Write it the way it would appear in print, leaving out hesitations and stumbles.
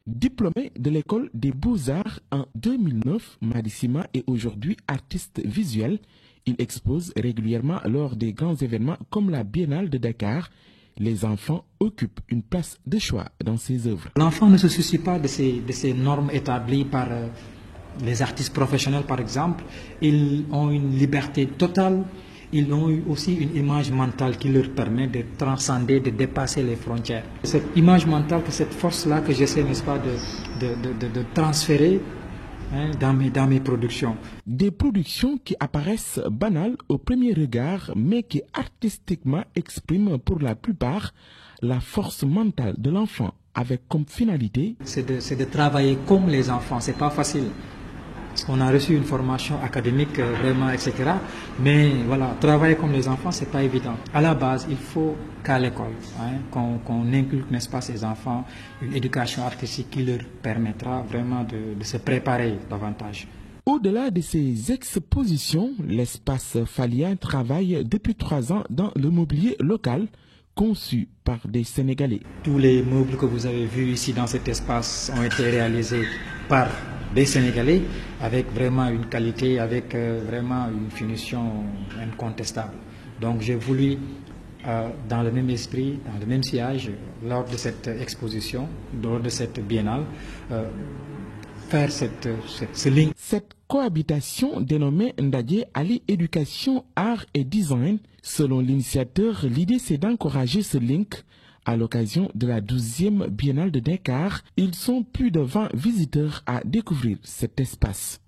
Diplômée de l'école des Beaux-Arts en 2009, Madissima est aujourd'hui artiste visuel. Il expose régulièrement lors des grands événements comme la Biennale de Dakar. Les enfants occupent une place de choix dans ses œuvres. L'enfant ne se soucie pas de ces normes établies par les artistes professionnels, par exemple. Ils ont une liberté totale. Ils ont eu aussi une image mentale qui leur permet de transcender, de dépasser les frontières. Cette image mentale, cette force-là que j'essaie, n'est-ce pas, de transférer dans mes productions. Des productions qui apparaissent banales au premier regard, mais qui artistiquement expriment pour la plupart la force mentale de l'enfant, avec comme finalité... C'est de travailler comme les enfants, c'est pas facile. On a reçu une formation académique vraiment, etc. Mais voilà, travailler comme les enfants, c'est pas évident. À la base, il faut qu'à l'école, qu'on inculque, n'est-ce pas, ces enfants, une éducation artistique qui leur permettra vraiment de se préparer davantage. Au-delà de ces expositions, l'espace Phalien travaille depuis 3 ans dans le mobilier local conçu par des Sénégalais. Tous les meubles que vous avez vus ici dans cet espace ont été réalisés par des Sénégalais avec vraiment une qualité, avec vraiment une finition incontestable. Donc j'ai voulu, dans le même esprit, dans le même sillage, lors de cette exposition, lors de cette biennale, faire ce lien. Cette cohabitation dénommée Ndadje Ali Éducation, Art et Design, selon l'initiateur, l'idée c'est d'encourager ce link. À l'occasion de la 12e Biennale de Dakar, ils sont plus de 20 visiteurs à découvrir cet espace.